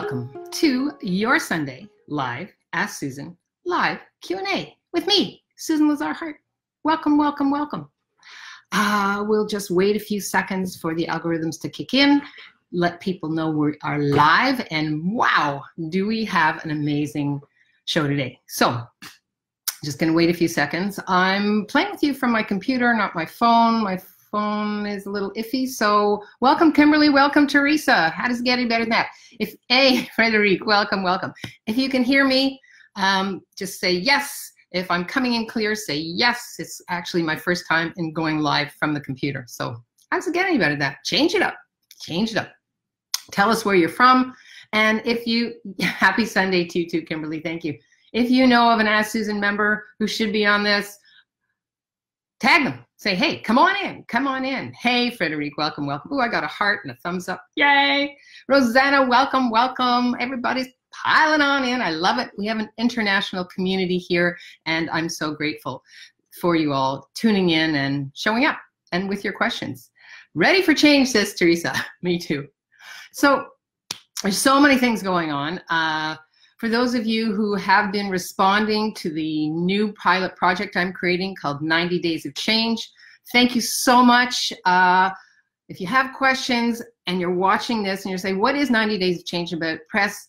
Welcome to your Sunday live Ask Susan live Q&A with me, Susan Lazar Hart. Welcome, welcome, welcome. We'll just wait a few seconds for the algorithms to kick in, let people know we are live, and wow, do we have an amazing show today. So, just gonna wait a few seconds. I'm playing with you from my computer, not my phone. My phone is a little iffy, so welcome Kimberly, welcome Teresa. How does it get any better than that? Frederic, welcome, welcome. If you can hear me, just say yes. If I'm coming in clear, say yes. It's actually my first time in going live from the computer. So how does it get any better than that? Change it up, change it up. Tell us where you're from. And if you, happy Sunday to you too, Kimberly, thank you. If you know of an Ask Susan member who should be on this, tag them. Say, hey, come on in, come on in. Hey, Frederic, welcome, welcome. Oh, I got a heart and a thumbs up. Yay. Rosanna, welcome, welcome. Everybody's piling on in. I love it. We have an international community here, and I'm so grateful for you all tuning in and showing up and with your questions. Ready for change, says Teresa. Me too. So there's so many things going on. For those of you who have been responding to the new pilot project I'm creating called 90 Days of Change, thank you so much. If you have questions and you're watching this and you're saying, what is 90 Days of Change about? Press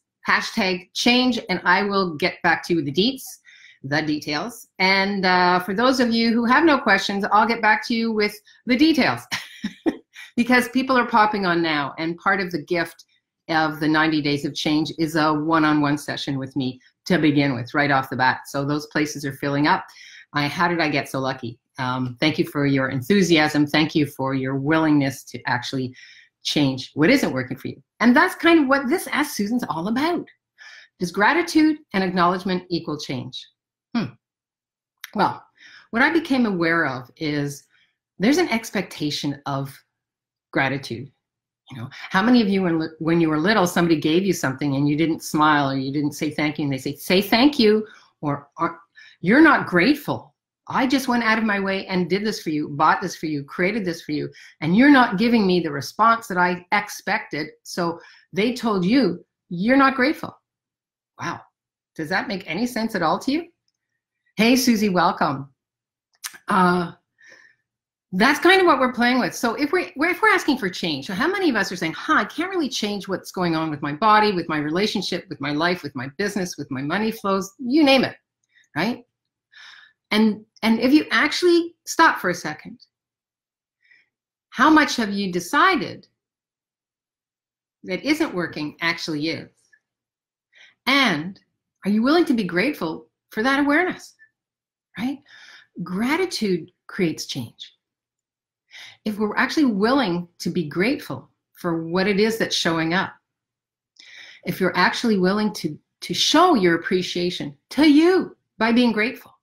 #change and I will get back to you with the details. And for those of you who have no questions, I'll get back to you with the details because people are popping on now, and part of the gift of the 90 Days of Change is a one-on-one session with me to begin with, right off the bat. So those places are filling up. How did I get so lucky? Thank you for your enthusiasm. Thank you for your willingness to actually change what isn't working for you. And that's kind of what this Ask Susan's all about. Does gratitude and acknowledgement equal change? Well, what I became aware of is there's an expectation of gratitude. You know, how many of you, when you were little, somebody gave you something and you didn't smile or you didn't say thank you, and they say thank you, or you're not grateful. I just went out of my way and did this for you, bought this for you, created this for you, and you're not giving me the response that I expected. So they told you, you're not grateful. Wow. Does that make any sense at all to you? Hey, Susie, welcome. That's kind of what we're playing with. So if we're asking for change, so how many of us are saying, I can't really change what's going on with my body, with my relationship, with my life, with my business, with my money flows, you name it, right? And if you actually stop for a second, how much have you decided that isn't working actually is? And are you willing to be grateful for that awareness, right? Gratitude creates change. If we're actually willing to be grateful for what it is that's showing up, if you're actually willing to show your appreciation to you by being grateful,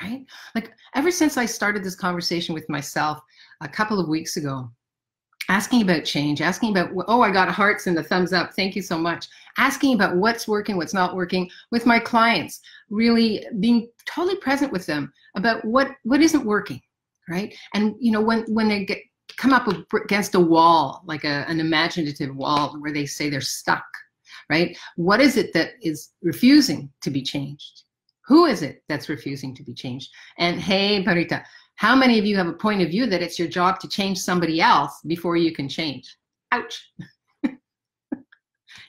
right? Like ever since I started this conversation with myself a couple of weeks ago, asking about change, asking about, oh, I got hearts and the thumbs up, thank you so much. Asking about what's working, what's not working with my clients, really being totally present with them about what isn't working. Right? And you know, when they come up against a wall, like an imaginative wall where they say they're stuck, right? What is it that is refusing to be changed? Who is it that's refusing to be changed? And hey, Parita, how many of you have a point of view that it's your job to change somebody else before you can change? Ouch.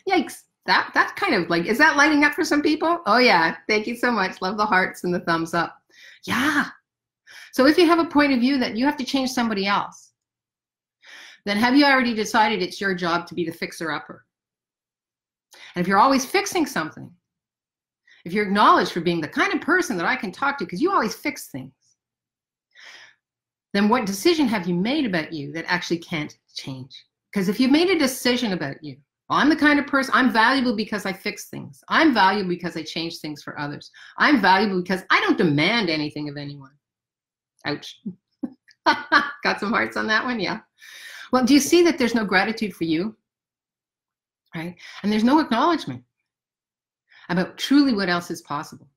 Yikes. That's kind of like, is that lighting up for some people? Oh yeah, thank you so much. Love the hearts and the thumbs up. Yeah. So if you have a point of view that you have to change somebody else, then have you already decided it's your job to be the fixer-upper? And if you're always fixing something, if you're acknowledged for being the kind of person that I can talk to because you always fix things, then what decision have you made about you that actually can't change? Because if you've made a decision about you, well, I'm the kind of person, I'm valuable because I fix things. I'm valuable because I change things for others. I'm valuable because I don't demand anything of anyone. Ouch. Got some hearts on that one, yeah. Well, do you see that there's no gratitude for you, right? And there's no acknowledgement about truly what else is possible.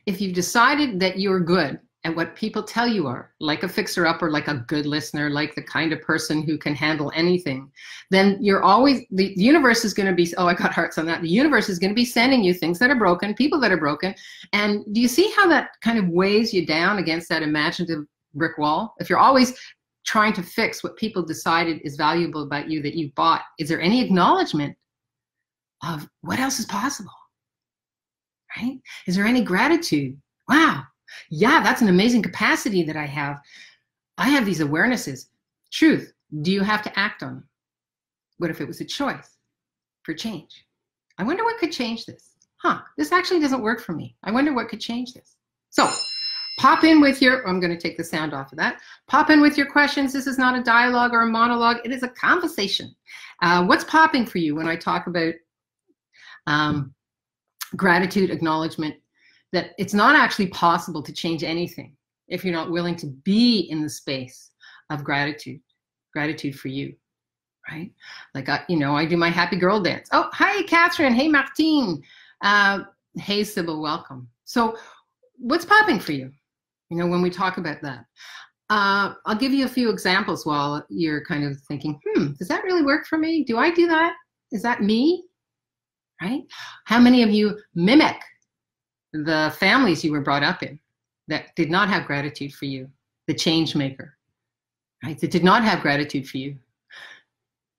If you've decided that you're good at what people tell you are, like a fixer-upper, like a good listener, like the kind of person who can handle anything, then you're always, the universe is going to be, oh, I got hearts on that. The universe is going to be sending you things that are broken, people that are broken. And do you see how that kind of weighs you down against that imaginative brick wall? If you're always trying to fix what people decided is valuable about you that you bought, is there any acknowledgement of what else is possible? Right? Is there any gratitude? Wow. Yeah, that's an amazing capacity that I have. I have these awarenesses. Truth. Do you have to act on them? What if it was a choice for change? I wonder what could change this. This actually doesn't work for me. I wonder what could change this. So pop in with your, I'm going to take the sound off of that. Pop in with your questions. This is not a dialogue or a monologue. It is a conversation. What's popping for you when I talk about gratitude, acknowledgement, that it's not actually possible to change anything if you're not willing to be in the space of gratitude for you, right? Like, I do my happy girl dance. Oh, hi, Catherine. Hey, Martine. Hey, Sybil, welcome. So what's popping for you, when we talk about that? I'll give you a few examples while you're kind of thinking, does that really work for me? Do I do that? Is that me? Right? How many of you mimic the families you were brought up in that did not have gratitude for you, the change maker, right? That did not have gratitude for you.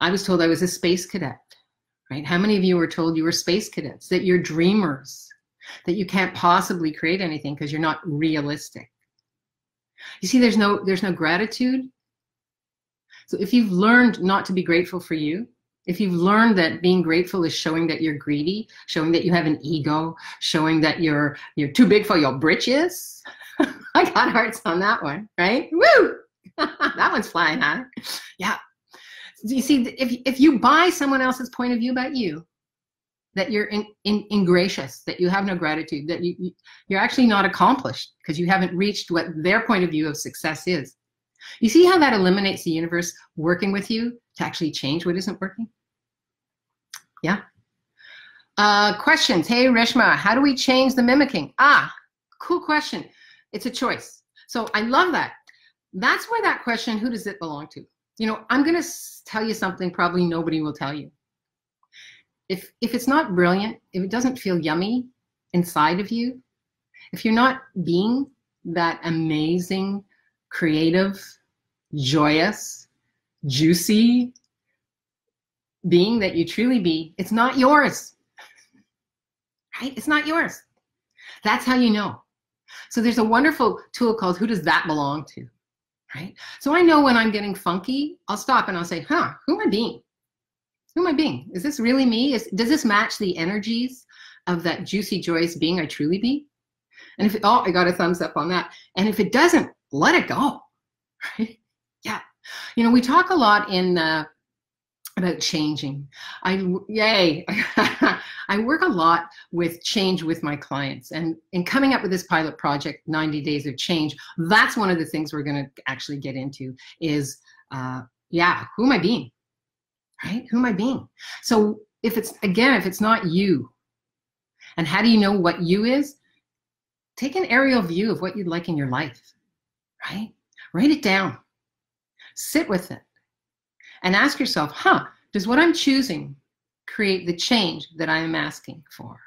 I was told I was a space cadet, right? How many of you were told you were space cadets, that you're dreamers, that you can't possibly create anything because you're not realistic? You see, there's no gratitude. So if you've learned not to be grateful for you, if you've learned that being grateful is showing that you're greedy, showing that you have an ego, showing that you're too big for your britches, I got hearts on that one, right? Woo! That one's flying, huh? Yeah. You see, if you buy someone else's point of view about you, that you're ingracious, that you have no gratitude, that you're actually not accomplished because you haven't reached what their point of view of success is. You see how that eliminates the universe working with you to actually change what isn't working? Yeah. Questions. Hey, Rishma, how do we change the mimicking? Cool question. It's a choice. So I love that. That's where that question, who does it belong to? I'm going to tell you something probably nobody will tell you. If it's not brilliant, if it doesn't feel yummy inside of you, if you're not being that amazing, creative, joyous, juicy being that you truly be, it's not yours, right? It's not yours. That's how you know. So there's a wonderful tool called Who Does That Belong To, right? So I know when I'm getting funky, I'll stop and I'll say, who am I being? Who am I being? Is this really me? Does this match the energies of that juicy, joyous being I truly be? And if I got a thumbs up on that. And if it doesn't, let it go, right? Yeah. We talk a lot about changing. I work a lot with change with my clients, and in coming up with this pilot project, 90 Days of Change, that's one of the things we're going to actually get into is, who am I being? Right? Who am I being? So if it's not you, and how do you know what you is? Take an aerial view of what you'd like in your life, right? Write it down. Sit with it. And ask yourself, does what I'm choosing create the change that I am asking for?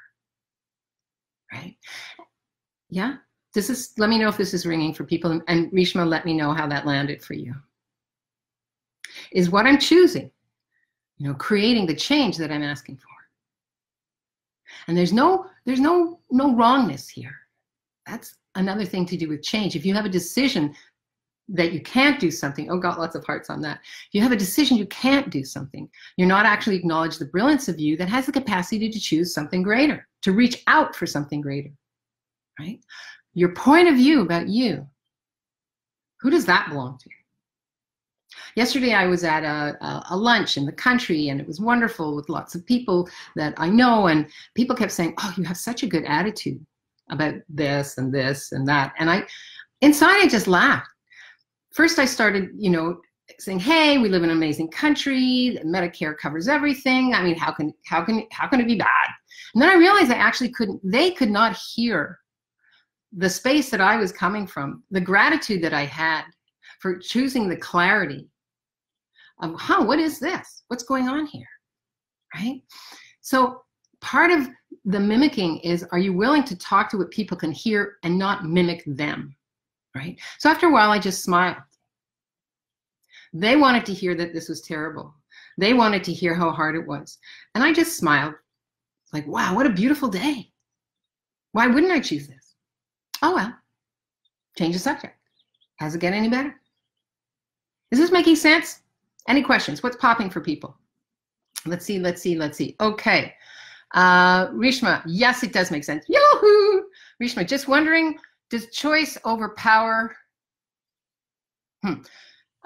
Right? Yeah? Let me know if this is ringing for people. And Rishma, let me know how that landed for you. Is what I'm choosing, creating the change that I'm asking for? And there's no wrongness here. That's another thing to do with change. If you have a decision that you can't do something, got lots of hearts on that. If you have a decision you can't do something, you're not actually acknowledging the brilliance of you that has the capacity to choose something greater, to reach out for something greater, right? Your point of view about you, who does that belong to? Yesterday I was at a lunch in the country, and it was wonderful with lots of people that I know, and people kept saying, you have such a good attitude about this and this and that. And inside I just laughed. First I started, saying, hey, we live in an amazing country, Medicare covers everything. I mean, how can it be bad? And then I realized they could not hear the space that I was coming from, the gratitude that I had for choosing the clarity of, what is this? What's going on here, right? So part of the mimicking is, are you willing to talk to what people can hear and not mimic them, right? So after a while, I just smiled. They wanted to hear that this was terrible. They wanted to hear how hard it was. And I just smiled, like, wow, what a beautiful day. Why wouldn't I choose this? Oh, well, change the subject. Has it get any better? Is this making sense? Any questions? What's popping for people? Let's see. Okay. Rishma, yes, it does make sense. Yahoo! Rishma, just wondering, does choice overpower?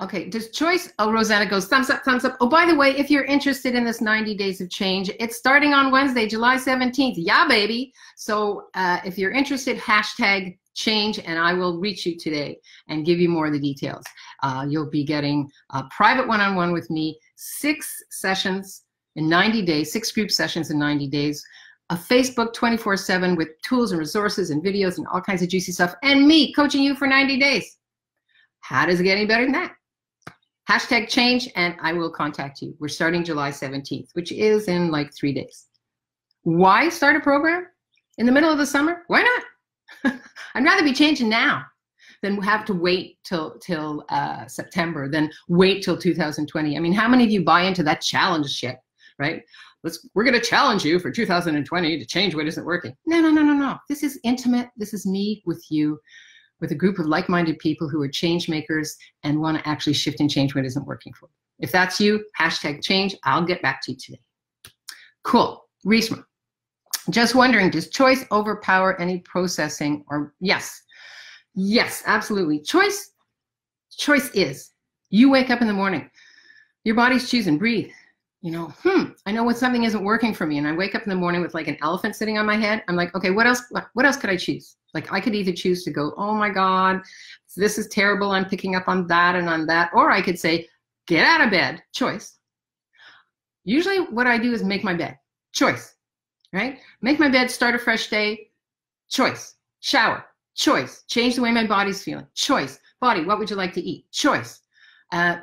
Okay, does choice, oh, Rosanna goes, thumbs up, thumbs up. Oh, by the way, if you're interested in this 90 Days of Change, it's starting on Wednesday, July 17th. Yeah, baby. So if you're interested, hashtag change, and I will reach you today and give you more of the details. You'll be getting a private one-on-one with me, 6 sessions in 90 days, 6 group sessions in 90 days, a Facebook 24/7 with tools and resources and videos and all kinds of juicy stuff, and me coaching you for 90 days. How does it get any better than that? Hashtag change, and I will contact you. We're starting July 17th, which is in like 3 days. Why start a program in the middle of the summer? Why not? I'd rather be changing now than have to wait till September, then wait till 2020. I mean, how many of you buy into that challenge shit, right? We're going to challenge you for 2020 to change what isn't working. No. This is intimate. This is me with you, with a group of like-minded people who are change makers and want to actually shift and change what isn't working for you. If that's you, hashtag change. I'll get back to you today. Cool. Rishma, just wondering, does choice overpower any processing? Or yes, absolutely. Choice is, you wake up in the morning, your body's choosing, breathe. You know, I know when something isn't working for me, and I wake up in the morning with like an elephant sitting on my head. I'm like, okay, what else could I choose? Like, I could either choose to go, oh my God, this is terrible, I'm picking up on that and on that. Or I could say, get out of bed, choice. Usually what I do is make my bed, choice, right? Make my bed, start a fresh day, choice. Shower, choice. Change the way my body's feeling, choice. Body, what would you like to eat? Choice.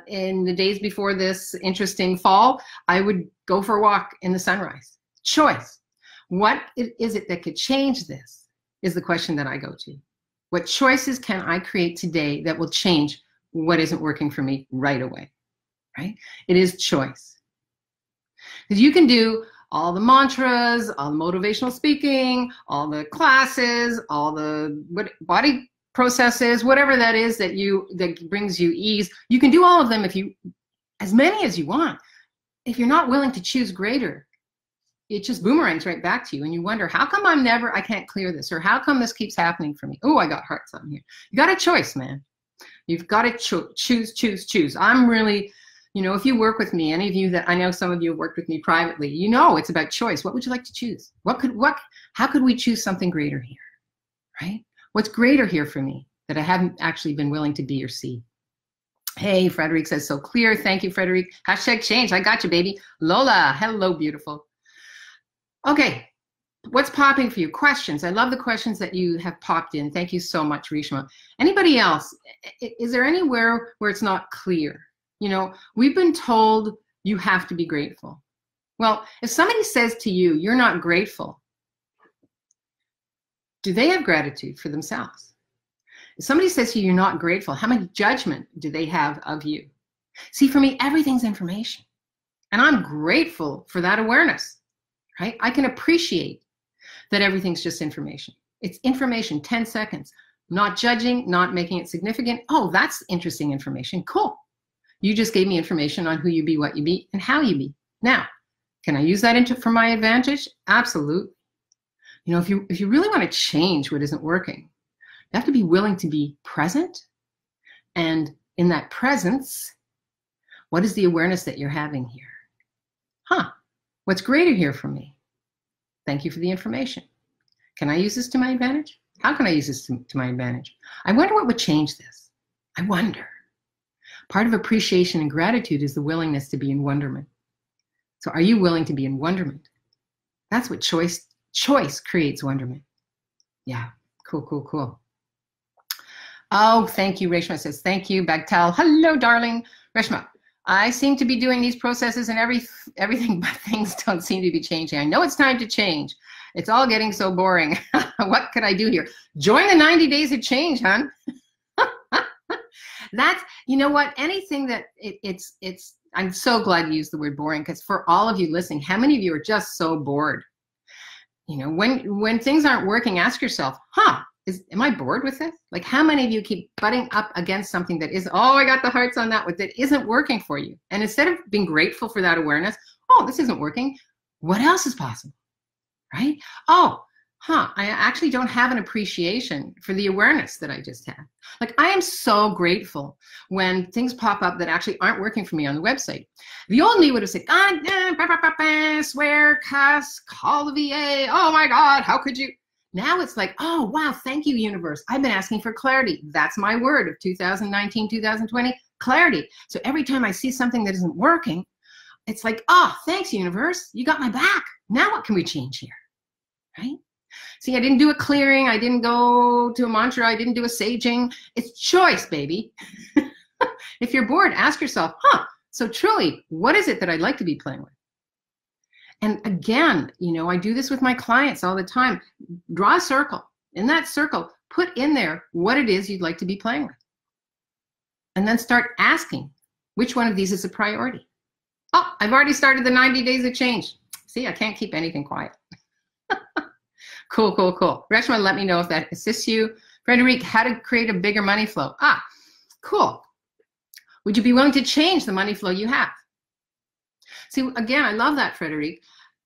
In the days before this interesting fall, I would go for a walk in the sunrise. Choice. What is it that could change this is the question that I go to. What choices can I create today that will change what isn't working for me right away, right? It is choice. Because you can do all the mantras, all the motivational speaking, all the classes, all the body processes, whatever that is that brings you ease. You can do all of them as many as you want. If you're not willing to choose greater, it just boomerangs right back to you, and you wonder, how come I can't clear this, or how come this keeps happening for me? Oh, I got hearts on here. You got a choice, man. You've got to choose. I'm really, if you work with me, any of you that I know, some of you have worked with me privately, it's about choice. What would you like to choose? How could we choose something greater here, right? What's greater here for me that I haven't actually been willing to be or see? Hey, Frederick says, so clear. Thank you, Frederick. Hashtag change. I got you, baby. Lola, hello, beautiful. Okay, what's popping for you? Questions. I love the questions that you have popped in. Thank you so much, Rishma. Anybody else? Is there anywhere where it's not clear? We've been told you have to be grateful. Well, if somebody says to you, you're not grateful, do they have gratitude for themselves? If somebody says to you, you're not grateful, how much judgment do they have of you? See, for me, everything's information. And I'm grateful for that awareness, right? I can appreciate that everything's just information. It's information, 10 seconds. Not judging, not making it significant. Oh, that's interesting information. Cool. You just gave me information on who you be, what you be, and how you be. Now, can I use that for my advantage? Absolutely. If you really want to change what isn't working, you have to be willing to be present. And in that presence, what is the awareness that you're having here? What's greater here for me? Thank you for the information. Can I use this to my advantage? How can I use this to my advantage? I wonder what would change this. I wonder. Part of appreciation and gratitude is the willingness to be in wonderment. So are you willing to be in wonderment? That's what choice creates wonderment. Yeah, Cool, cool, cool. Oh, thank you. Reshma says, thank you. Bagtal, hello, darling. Reshma, I seem to be doing these processes and everything, but things don't seem to be changing. I know it's time to change. It's all getting so boring. What could I do here? Join the 90 days of change, hon. That's, you know what, anything that I'm so glad you used the word boring, because for all of you listening, how many of you are just so bored? You know, when things aren't working, ask yourself, am I bored with this? Like, how many of you keep butting up against something that is, oh, I got the hearts on that one, that isn't working for you? And instead of being grateful for that awareness, oh, this isn't working, what else is possible, right? Oh, I actually don't have an appreciation for the awareness that I just had. Like, I am so grateful when things pop up that actually aren't working for me on the website. The old me would have said, swear, cuss, call the VA, oh my God, how could you? Now it's like, oh, wow, thank you, universe. I've been asking for clarity. That's my word of 2019, 2020, clarity. So every time I see something that isn't working, it's like, oh, thanks, universe. You got my back. Now what can we change here, right? See, I didn't do a clearing. I didn't go to a mantra. I didn't do a saging. It's choice, baby. If you're bored, ask yourself, so truly, what is it that I'd like to be playing with? And again, you know, I do this with my clients all the time. Draw a circle. In that circle, put in there what it is you'd like to be playing with. And then start asking, which one of these is a priority? Oh, I've already started the 90 days of change. See, I can't keep anything quiet. Cool, cool, cool. Reshma, let me know if that assists you. Frederic, how to create a bigger money flow. Cool. Would you be willing to change the money flow you have? See, again, I love that, Frederic.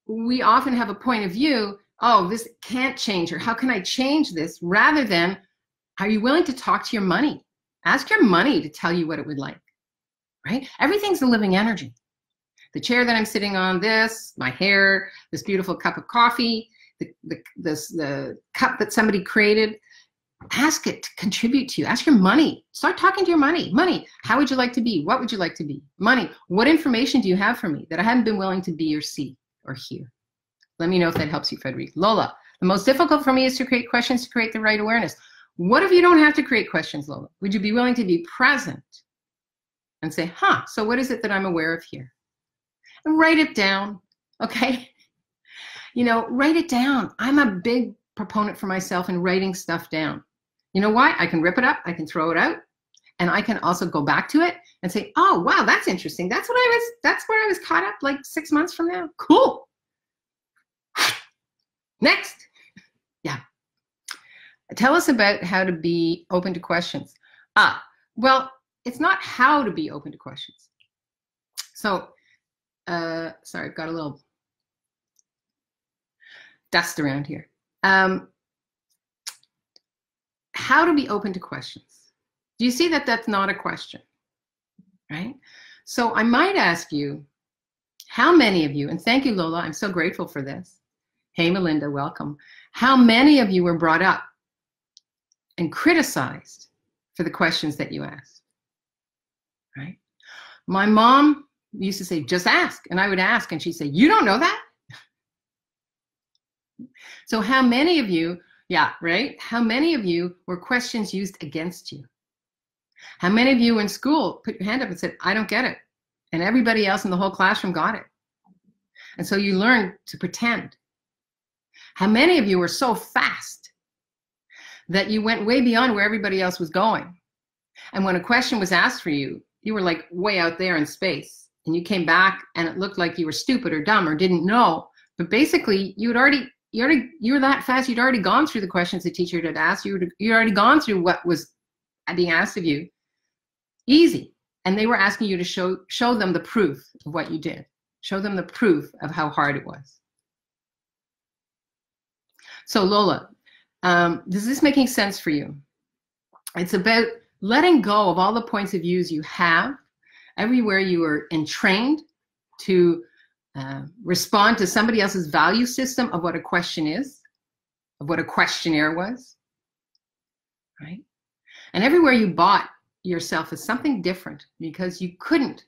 We often have a point of view, oh, this can't change, or how can I change this, rather than, are you willing to talk to your money? Ask your money to tell you what it would like, right? Everything's a living energy. The chair that I'm sitting on, this, my hair, this beautiful cup of coffee, the cup that somebody created, ask it to contribute to you. Ask your money. Start talking to your money. Money, how would you like to be? What would you like to be? Money, what information do you have for me that I haven't been willing to be or see or hear? Let me know if that helps you, Frederic. Lola, the most difficult for me is to create questions to create the right awareness. What if you don't have to create questions, Lola? Would you be willing to be present and say, so what is it that I'm aware of here? And write it down, okay? You know, write it down. I'm a big proponent for myself in writing stuff down. You know why? I can rip it up, I can throw it out, and I can also go back to it and say, oh, wow, that's interesting. That's where I was caught up like 6 months from now. Cool. Next. Yeah. Tell us about how to be open to questions. Well, it's not how to be open to questions. So, sorry, I've got a little dust around here. How to be open to questions. Do you see that that's not a question, right? So I might ask you, how many of you, and thank you, Lola, I'm so grateful for this. Hey, Melinda, welcome. How many of you were brought up and criticized for the questions that you asked, right? My mom used to say, just ask. And I would ask, and she'd say, you don't know that? So how many of you, yeah, right? How many of you were questions used against you? How many of you in school put your hand up and said, I don't get it? And everybody else in the whole classroom got it. And so you learned to pretend. How many of you were so fast that you went way beyond where everybody else was going? And when a question was asked for you, you were like way out there in space. And you came back and it looked like you were stupid or dumb or didn't know. But basically, you were that fast. You'd already gone through the questions the teacher had asked. You'd already gone through what was being asked of you. Easy. And they were asking you to show them the proof of what you did. Show them the proof of how hard it was. So Lola, is this making sense for you? It's about letting go of all the points of views you have, everywhere you are entrained to respond to somebody else's value system of what a question is, of what a questionnaire was, right? And everywhere you bought yourself as something different because you couldn't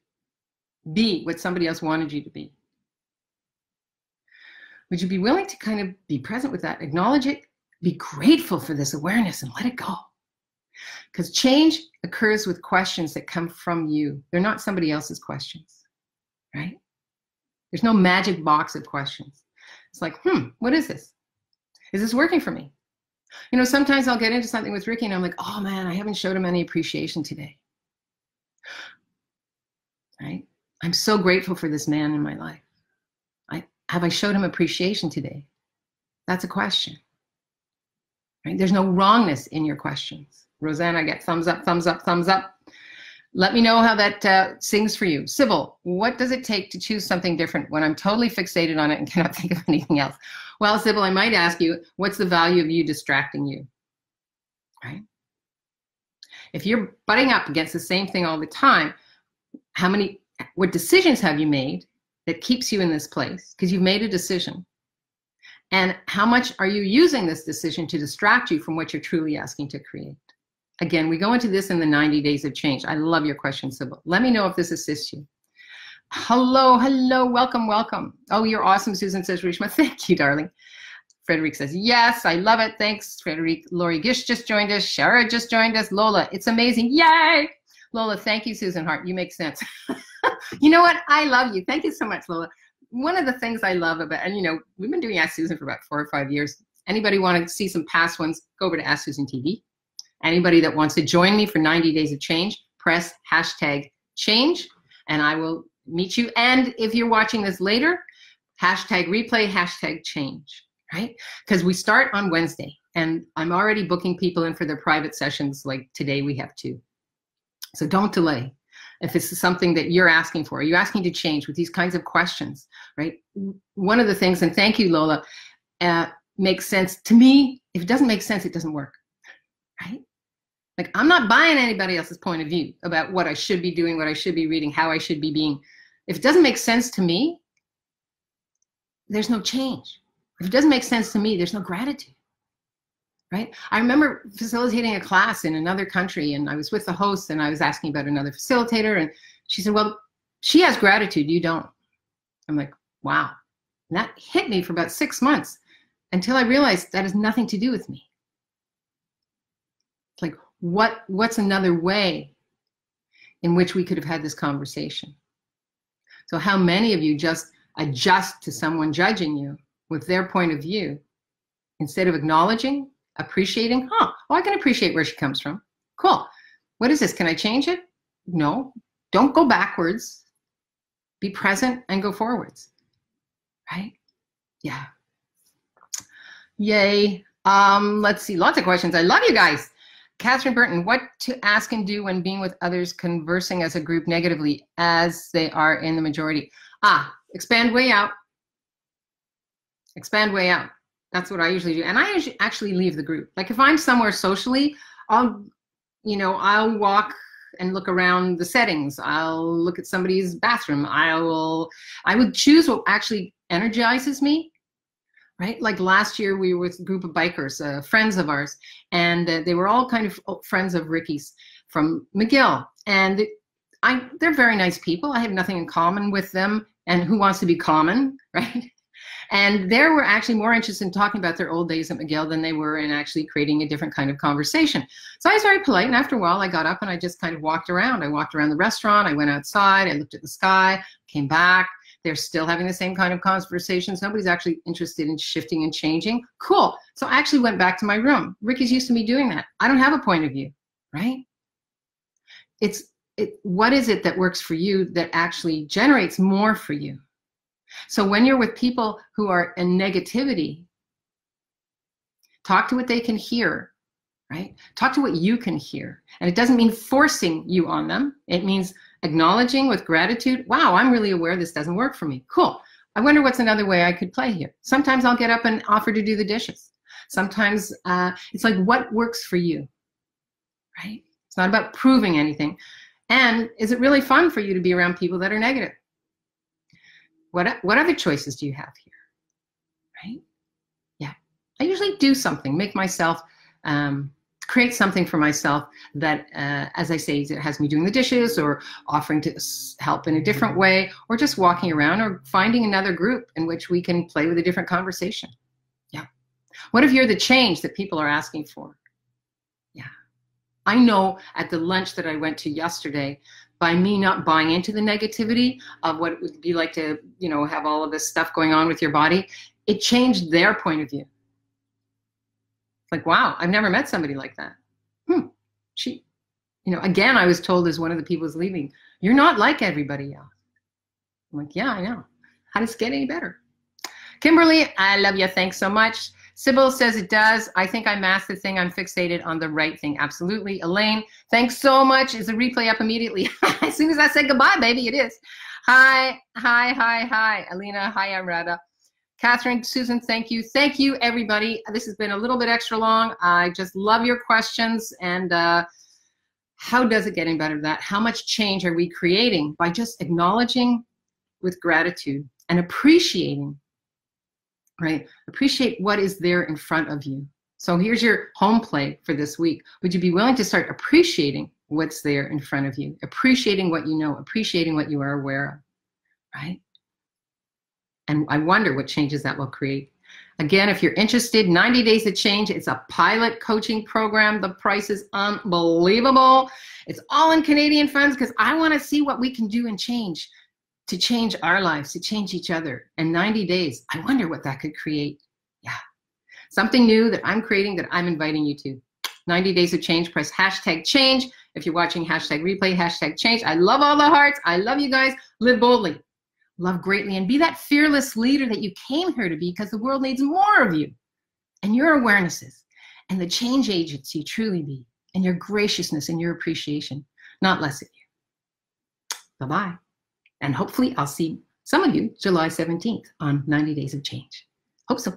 be what somebody else wanted you to be. Would you be willing to kind of be present with that, acknowledge it, be grateful for this awareness and let it go. Because change occurs with questions that come from you. They're not somebody else's questions, right? There's no magic box of questions. It's like, what is this? Is this working for me? You know, sometimes I'll get into something with Ricky and I'm like, oh man, I haven't showed him any appreciation today, right? I'm so grateful for this man in my life. Have I showed him appreciation today? That's a question, right? There's no wrongness in your questions. Roseanne, I get thumbs up, thumbs up, thumbs up. Let me know how that sings for you. Sybil, what does it take to choose something different when I'm totally fixated on it and cannot think of anything else? Well, Sybil, I might ask you, what's the value of you distracting you, right? If you're butting up against the same thing all the time, what decisions have you made that keeps you in this place? Because you've made a decision. And how much are you using this decision to distract you from what you're truly asking to create? Again, we go into this in the 90 days of change. I love your question, Sybil. Let me know if this assists you. Hello, hello, welcome, welcome. Oh, you're awesome, Susan says, Rishma. Thank you, darling. Frederic says, yes, I love it. Thanks, Frederic. Lori Gish just joined us. Shara just joined us. Lola, it's amazing. Yay! Lola, thank you, Susan Hart. You make sense. You know what? I love you. Thank you so much, Lola. One of the things I love about, and you know, we've been doing Ask Susan for about 4 or 5 years. Anybody want to see some past ones, go over to Ask Susan TV. Anybody that wants to join me for 90 days of change, press #change, and I will meet you. And if you're watching this later, #replay, #change, right? Because we start on Wednesday, and I'm already booking people in for their private sessions. Like today we have 2. So don't delay. If this is something that you're asking for, are you asking to change with these kinds of questions, right? One of the things, and thank you, Lola, makes sense to me. If it doesn't make sense, it doesn't work, right? Like, I'm not buying anybody else's point of view about what I should be doing, what I should be reading, how I should be being. If it doesn't make sense to me, there's no change. If it doesn't make sense to me, there's no gratitude, right? I remember facilitating a class in another country, and I was with the host, and I was asking about another facilitator, and she said, well, she has gratitude, you don't. I'm like, wow. And that hit me for about 6 months until I realized that has nothing to do with me. It's like, what's another way in which we could have had this conversation? So how many of you just adjust to someone judging you with their point of view instead of acknowledging, appreciating, oh, I can appreciate where she comes from. Cool. What is this? Can I change it? No. Don't go backwards. Be present and go forwards. Right? Yeah. Yay. Let's see. Lots of questions. I love you guys. Catherine Burton, what to ask and do when being with others conversing as a group negatively as they are in the majority? Expand way out. Expand way out. That's what I usually do. And I usually actually leave the group. Like if I'm somewhere socially, I'll walk and look around the settings. I'll look at somebody's bathroom. I would choose what actually energizes me. Right? Like last year we were with a group of bikers, friends of ours, and they were all kind of friends of Ricky's from McGill. And they're very nice people. I have nothing in common with them. And who wants to be common, right? And they were actually more interested in talking about their old days at McGill than they were in actually creating a different kind of conversation. So I was very polite, and after a while I got up and I just kind of walked around. I walked around the restaurant, I went outside, I looked at the sky, came back. They're still having the same kind of conversations. Nobody's actually interested in shifting and changing. Cool. So I actually went back to my room. Ricky's used to me doing that. I don't have a point of view, right? What is it that works for you that actually generates more for you? So when you're with people who are in negativity, talk to what they can hear, right? Talk to what you can hear. And it doesn't mean forcing you on them. It means acknowledging with gratitude, wow, I'm really aware this doesn't work for me. Cool. I wonder what's another way I could play here. Sometimes I'll get up and offer to do the dishes. Sometimes it's like, what works for you, right? It's not about proving anything. And is it really fun for you to be around people that are negative? What other choices do you have here, right? Yeah. I usually do something, make myself, create something for myself that, as I say, it has me doing the dishes or offering to help in a different way, or just walking around or finding another group in which we can play with a different conversation. Yeah. What if you're the change that people are asking for? Yeah. I know at the lunch that I went to yesterday, by me not buying into the negativity of what it would be like to, you know, have all of this stuff going on with your body, it changed their point of view. Like, wow, I've never met somebody like that. She, you know, again, I was told as one of the people who's leaving, you're not like everybody else. I'm like, yeah, I know. How does it get any better? Kimberly, I love you. Thanks so much. Sybil says it does. I think I masked the thing. I'm fixated on the right thing. Absolutely. Elaine, thanks so much. Is the replay up immediately? As soon as I said goodbye, baby, it is. Hi. Alina, hi, Amrata. Catherine, Susan, thank you. Thank you, everybody. This has been a little bit extra long. I just love your questions. And how does it get any better than that? How much change are we creating by just acknowledging with gratitude and appreciating? Right? Appreciate what is there in front of you. So here's your home play for this week. Would you be willing to start appreciating what's there in front of you? Appreciating what you know, appreciating what you are aware of, right? And I wonder what changes that will create. Again, if you're interested, 90 Days of Change, it's a pilot coaching program. The price is unbelievable. It's all in Canadian funds because I want to see what we can do and change to change our lives, to change each other. And 90 days, I wonder what that could create. Yeah. Something new that I'm creating that I'm inviting you to. 90 Days of Change, press #change. If you're watching #replay, #change. I love all the hearts. I love you guys. Live boldly, love greatly, and be that fearless leader that you came here to be because the world needs more of you and your awarenesses and the change agents you truly be and your graciousness and your appreciation, not less of you. Bye-bye. And hopefully I'll see some of you July 17th on 90 Days of Change. Hope so.